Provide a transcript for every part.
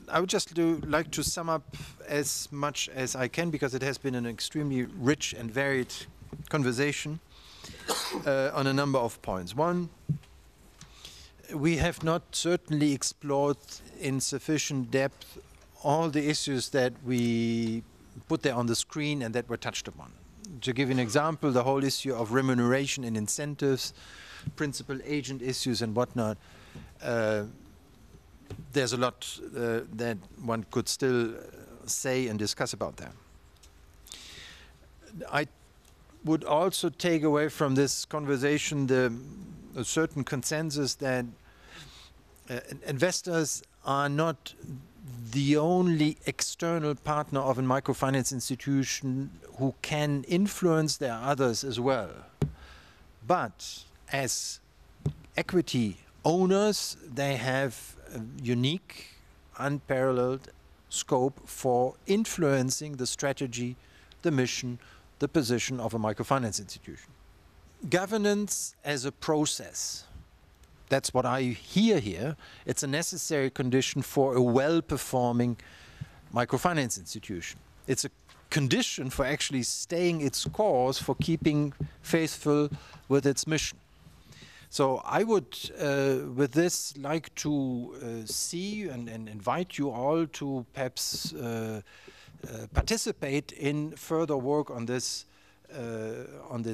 I would just like to sum up as much as I can, because it has been an extremely rich and varied conversation on a number of points. One, we have not certainly explored in sufficient depth all the issues that we put there on the screen and that were touched upon. To give you an example, the whole issue of remuneration and incentives, principal agent issues and whatnot. There's a lot that one could still say and discuss about that. I would also take away from this conversation a certain consensus that investors are not the only external partner of a microfinance institution who can influence. There are others as well. But as equity owners, they have a unique, unparalleled scope for influencing the strategy, the mission, the position of a microfinance institution. Governance as a process, that's what I hear here. It's a necessary condition for a well-performing microfinance institution. It's a condition for actually staying its course, for keeping faithful with its mission. So I would, with this, like to see and invite you all to perhaps participate in further work on this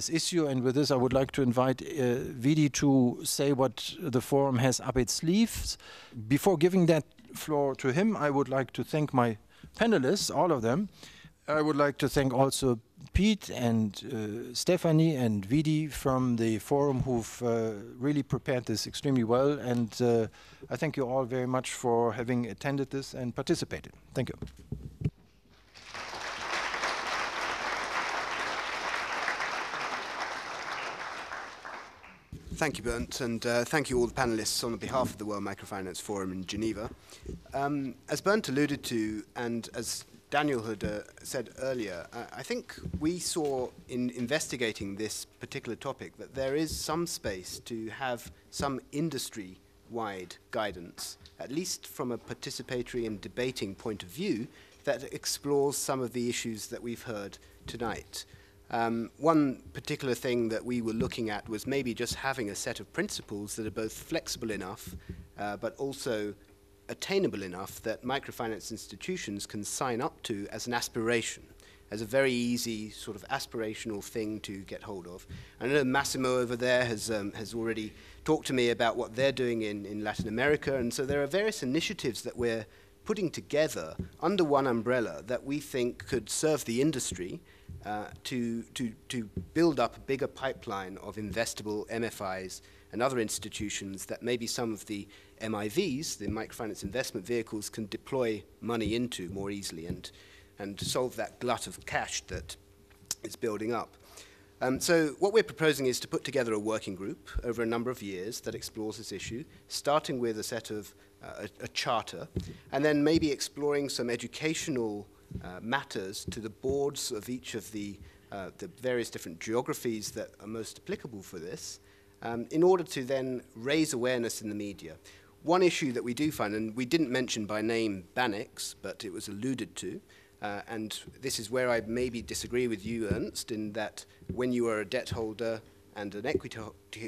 issue. And with this, I would like to invite Vidi to say what the forum has up its sleeves. Before giving that floor to him, I would like to thank my panelists, all of them. I would like to thank also Pete and Stephanie and Vidi from the forum, who've really prepared this extremely well. And I thank you all very much for having attended this and participated. Thank you. Thank you, Bernd, and thank you all the panelists on behalf of the World Microfinance Forum in Geneva. As Bernd alluded to, and as Daniel had said earlier, I think we saw in investigating this particular topic that there is some space to have some industry-wide guidance, at least from a participatory and debating point of view, that explores some of the issues that we've heard tonight. One particular thing that we were looking at was maybe just having a set of principles that are both flexible enough, but also attainable enough that microfinance institutions can sign up to as an aspiration, as a very easy sort of aspirational thing to get hold of. I know Massimo over there has already talked to me about what they're doing in Latin America, and so there are various initiatives that we're putting together under one umbrella that we think could serve the industry to build up a bigger pipeline of investable MFIs and other institutions that maybe some of the MIVs, the microfinance investment vehicles, can deploy money into more easily and solve that glut of cash that is building up. So what we're proposing is to put together a working group over a number of years that explores this issue, starting with a set of a charter, and then maybe exploring some educational matters to the boards of each of the various different geographies that are most applicable for this, in order to then raise awareness in the media. One issue that we do find, and we didn't mention by name Bannex, but it was alluded to, and this is where I maybe disagree with you, Ernst, in that when you are a debt holder and an equity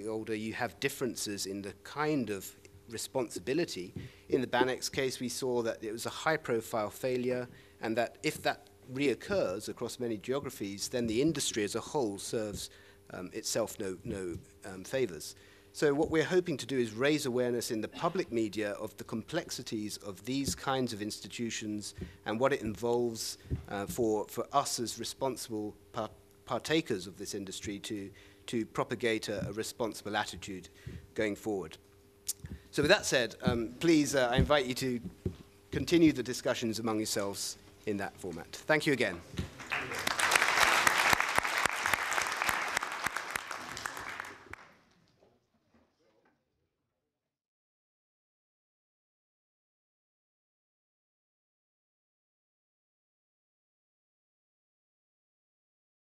holder, you have differences in the kind of responsibility. In the Bannex case, we saw that it was a high-profile failure, and that if that reoccurs across many geographies, then the industry as a whole serves itself no favors. So what we're hoping to do is raise awareness in the public media of the complexities of these kinds of institutions and what it involves for us as responsible partakers of this industry to propagate a responsible attitude going forward. So with that said, please, I invite you to continue the discussions among yourselves in that format. Thank you again.